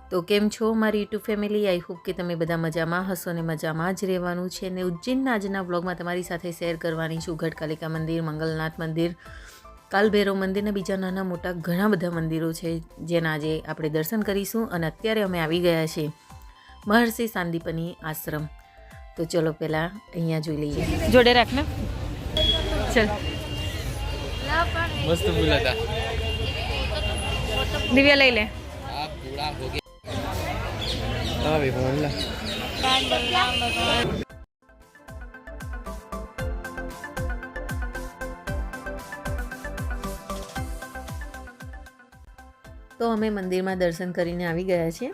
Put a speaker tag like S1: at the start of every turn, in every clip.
S1: તો કેમ છો મારી યુટ્યુબ ફેમિલી? આઈ હોપ કે તમે બધા મજામાં હશો ને મજામાં જ રહેવાનું છે. ને ઉજ્જૈનના આજના બ્લોગમાં તમારી સાથે શેર કરવાની છું ઘટકાલિકા મંદિર, મંગલનાથ મંદિર, કાલભૈરવ મંદિર ને બીજા નાના મોટા ઘણા બધા મંદિરો છે જેના આજે આપણે દર્શન કરીશું. અને અત્યારે અમે આવી ગયા છીએ મહર્ષિ સાંદીપની આશ્રમ. તો ચલો પહેલાં અહીંયા જોઈ લઈએ. જોડે રાખને. ચલ
S2: મસ્ત ફૂલ હતા.
S1: દિવ્યા લઈ લે. તો અમે મંદિરમાં દર્શન કરીને આવી ગયા છીએ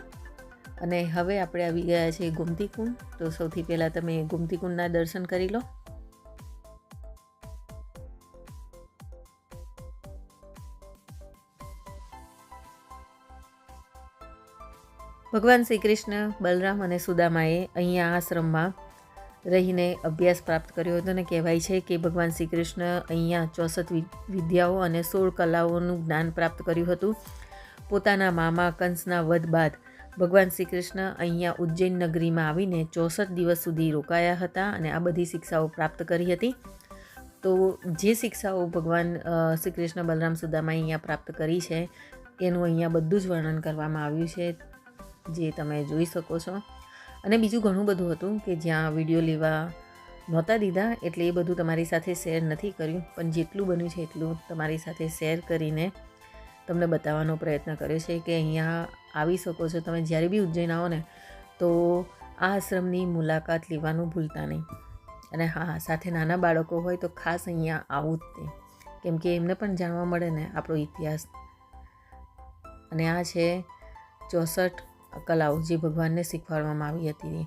S1: અને હવે આપણે આવી ગયા છીએ ગોમતી કુંડ. તો સૌથી પહેલાં તમે ગોમતી કુંડના દર્શન કરી લો. ભગવાન શ્રી કૃષ્ણ, બલરામ અને સુદામાએ અહીંયા આશ્રમમાં રહીને અભ્યાસ પ્રાપ્ત કર્યો હતો. અને કહેવાય છે કે ભગવાન શ્રી કૃષ્ણ અહીંયા 64 વિદ્યાઓ અને 16 કલાઓનું જ્ઞાન પ્રાપ્ત કર્યું હતું. પોતાના મામા કંસના વધ બાદ ભગવાન શ્રી કૃષ્ણ અહીંયા ઉજ્જૈન નગરીમાં આવીને 64 દિવસ સુધી રોકાયા હતા અને આ બધી શિક્ષાઓ પ્રાપ્ત કરી હતી. તો જે શિક્ષાઓ ભગવાન શ્રી કૃષ્ણ, બલરામ, સુદામાએ અહીંયા પ્રાપ્ત કરી છે એનું અહીંયા બધું જ વર્ણન કરવામાં આવ્યું છે, જે તમે જોઈ શકો છો. અને બીજું ઘણું બધું હતું કે જ્યાં વિડીયો લેવા નહોતા દીધા, એટલે એ બધું તમારી સાથે શેર નથી કર્યું. પણ જેટલું બન્યું છે એટલું તમારી સાથે શેર કરીને તમને બતાવવાનો પ્રયત્ન કર્યો છે કે અહીંયા આવી શકો છો. તમે જ્યારે બી ઉજ્જૈન આવો ને તો આ આશ્રમની મુલાકાત લેવાનું ભૂલતા નહીં. અને હા, સાથે નાના બાળકો હોય તો ખાસ અહીંયા આવું જ તે, કેમ કે એમને પણ જાણવા મળે ને આપણો ઇતિહાસ. અને આ છે 64 કલાઓ જે ભગવાનને શીખવાડવામાં આવી હતી.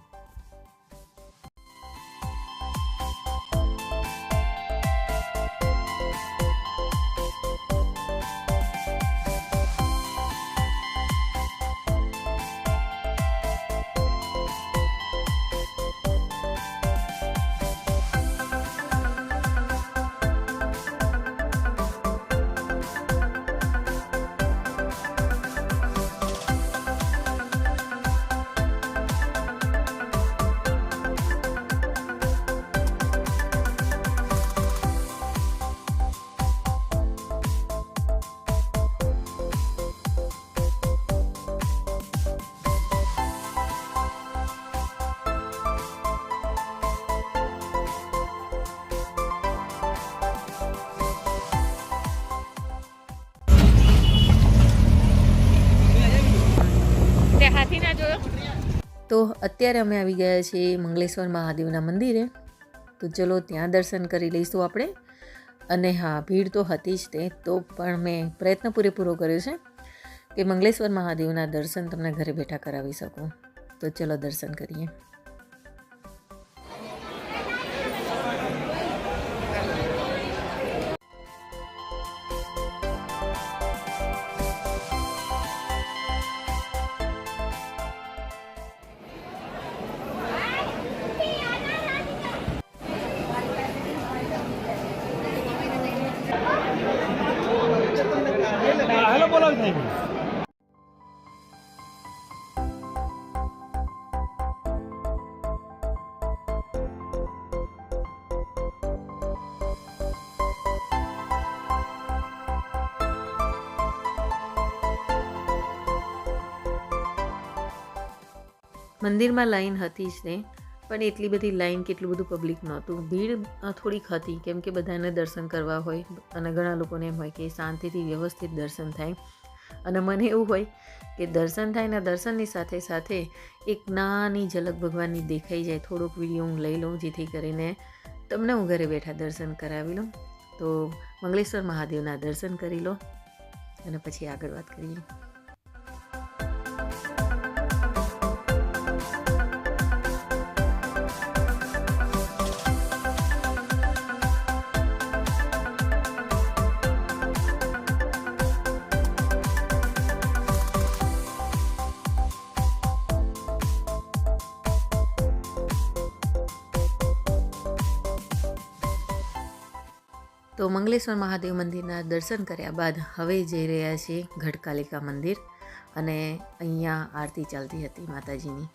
S1: તો અત્યારે અમે આવી ગયા છીએ મંગલેશ્વર મહાદેવના મંદિરે. તો ચલો ત્યાં દર્શન કરી લઈશું આપણે. અને હા, ભીડ તો હતી જ તે, તો પણ મેં પ્રયત્ન પૂરેપૂરો કર્યો છે કે મંગલેશ્વર મહાદેવના દર્શન તમને ઘરે બેઠા કરાવી શકું. તો ચલો દર્શન કરીએ. મંદિરમાં લાઈન હતી જ તે, પણ એટલી બધી લાઈન, કેટલું બધું પબ્લિક નહોતું. ભીડ થોડીક હતી કેમ કે બધાને દર્શન કરવા હોય અને ઘણા લોકોને એમ હોય કે શાંતિથી વ્યવસ્થિત દર્શન થાય. અને મને એવું હોય કે દર્શન થાય ને દર્શનની સાથે સાથે એક નાની ઝલક ભગવાનની દેખાઈ જાય. થોડોક વિડીયો હું લઈ લઉં જેથી કરીને તમને હું ઘરે બેઠા દર્શન કરાવી લઉં. તો મંગલેશ્વર મહાદેવના દર્શન કરી લો અને પછી આગળ વાત કરીએ. તો મંગલેશ્વર મહાદેવ મંદિરના દર્શન કર્યા બાદ હવે જઈ રહ્યા છીએ ગઢકાલિકા મંદિર, અને અહીંયા આરતી ચાલતી હતી માતાજીની.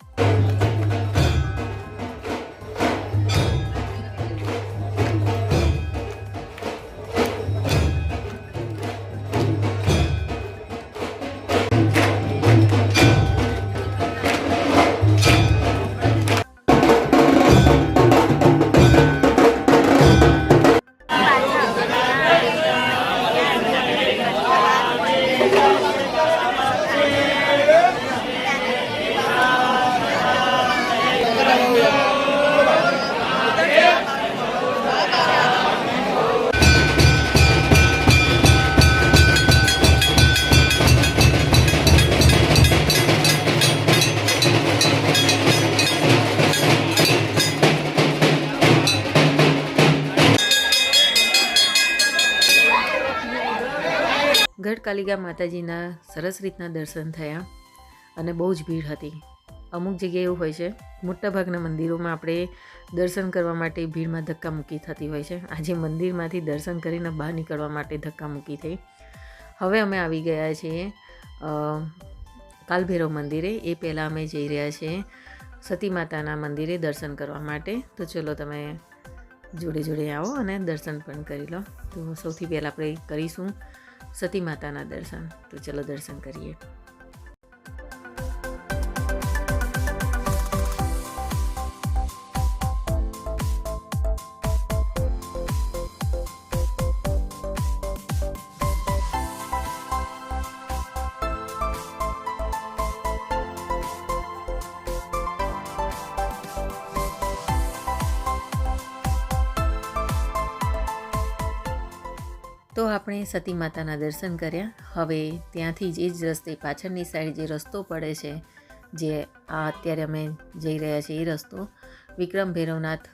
S1: ગઢકાલિકા માતાજીના સરસ રીતના દર્શન થયા અને બહુ જ ભીડ હતી. અમુક જગ્યાએ એવું હોય છે, મોટાભાગના મંદિરોમાં આપણે દર્શન કરવા માટે ભીડમાં ધક્કામુક્કી થતી હોય છે. આજે મંદિરમાંથી દર્શન કરીને બહાર નીકળવા માટે ધક્કામુક્કી થઈ. હવે અમે આવી ગયા છીએ કાલભૈરવ મંદિરે. એ પહેલાં અમે જઈ રહ્યા છીએ સતી માતાના મંદિરે દર્શન કરવા માટે. તો ચલો તમે જોડે જોડે આવો અને દર્શન પણ કરી લો. તો સૌથી પહેલાં આપણે કરીશું સતી માતાના દર્શન. તો ચલો દર્શન કરીએ. તો આપણે સતી માતાના દર્શન કર્યા. હવે ત્યાંથી જ એ જ રસ્તે પાછળની સાઈડ જે રસ્તો પડે છે, જે આ અત્યારે અમે જઈ રહ્યા છીએ, એ રસ્તો વિક્રમ ભૈરવનાથ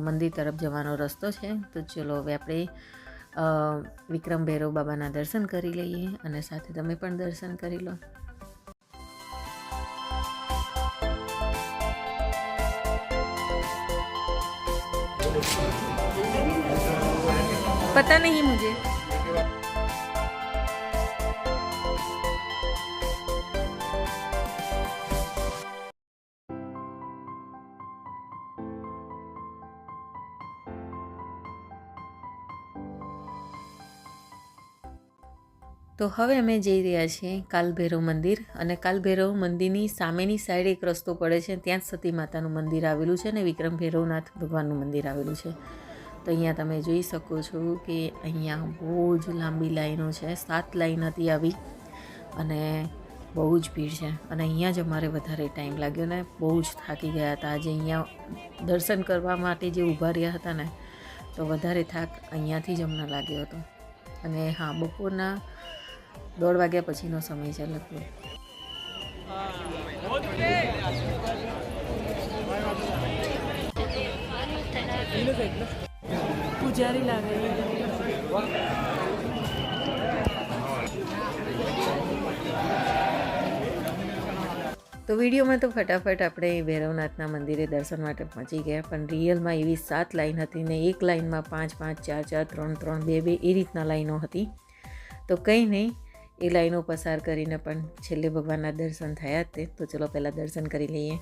S1: મંદિર તરફ જવાનો રસ્તો છે. તો ચલો હવે આપણે વિક્રમ ભૈરવ બાબાના દર્શન કરી લઈએ અને સાથે તમે પણ દર્શન કરી લો. पता नहीं मुझे. તો હવે અમે જઈ રહ્યા છીએ કાલભૈરવ મંદિર, અને કાલભૈરવ મંદિરની સામેની સાઈડ એક રસ્તો પડે છે, ત્યાં જ સતી માતાનું મંદિર આવેલું છે અને વિક્રમ ભૈરવનાથ ભગવાનનું મંદિર આવેલું છે. તો અહીંયા તમે જોઈ શકો છો કે અહીંયા બહુ જ લાંબી લાઈનો છે. 7 લાઈન હતી આવી અને બહુ જ ભીડ છે. અને અહીંયા જ અમારે વધારે ટાઈમ લાગ્યો ને બહુ જ થાકી ગયા હતા. આજે અહીંયા દર્શન કરવા માટે જે ઊભા રહ્યા હતા ને, તો વધારે થાક અહીંયાથી જ અમને લાગ્યો હતો. અને હા, બપોરના 1:30 વાગ્યા પછીનો સમય છે લગભગ. પૂજારી લાગે. તો વિડીયોમાં તો ફટાફટ આપણે ભૈરવનાથના મંદિરે દર્શન માટે પહોંચી ગયા, પણ રિયલમાં એવી 7 લાઈન હતી ને એક લાઈનમાં 5, 5, 4, 4, 3, 3, 2, 2 એ રીતના લાઈનો હતી. તો કંઈ નહીં, એ લાઈનો પસાર કરીને પણ છેલ્લે ભગવાનના દર્શન થયા જ તે. તો ચલો પહેલાં દર્શન કરી લઈએ.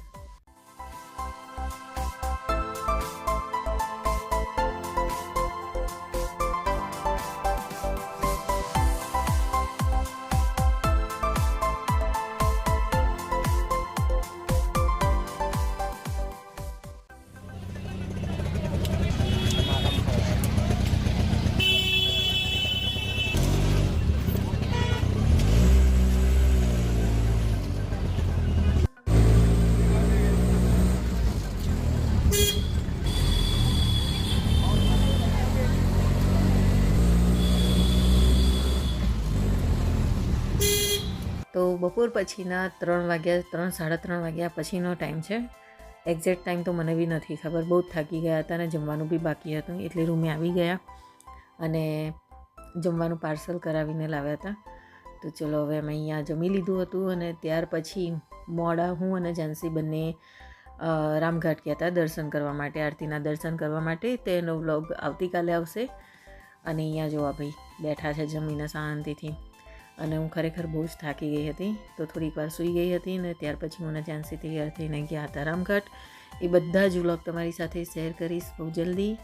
S1: તો બપોર પછીના 3 વાગ્યા, 3, 3:30 વાગ્યા પછીનો ટાઈમ છે. એક્ઝેક્ટ ટાઈમ તો મને બી નથી ખબર. બહુ જ થાકી ગયા હતા અને જમવાનું બી બાકી હતું, એટલે રૂમે આવી ગયા અને જમવાનું પાર્સલ કરાવીને લાવ્યા હતા. તો ચલો હવે અમે અહીંયા જમી લીધું હતું અને ત્યાર પછી મોડા હું અને જાનસી બંને રામઘાટ ગયા હતા દર્શન કરવા માટે, આરતીના દર્શન કરવા માટે. તેનો વ્લોગ આવતીકાલે આવશે. અને અહીંયા જોવા ભાઈ બેઠા છે જમીને શાંતિથી. અને હું ખરેખર બહુ જ થાકી ગઈ હતી, તો થોડીક વાર સૂઈ ગઈ હતી ને ત્યાર પછી હું જ્યાંથી તૈયાર થઈને ગયા હતા રામઘાટ. એ બધા જ વ્લોગ તમારી સાથે શેર કરીશ બહુ જલ્દી.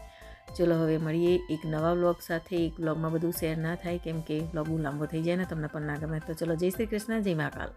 S1: ચલો હવે મળીએ એક નવા વ્લોગ સાથે. એક વ્લોગમાં બધું શેર ના થાય, કેમ કે વ્લોગ બહુ લાંબો થઈ જાય ને તમને પણ ના ગમે. તો ચલો, જય શ્રી કૃષ્ણ, જય મહાકાલ.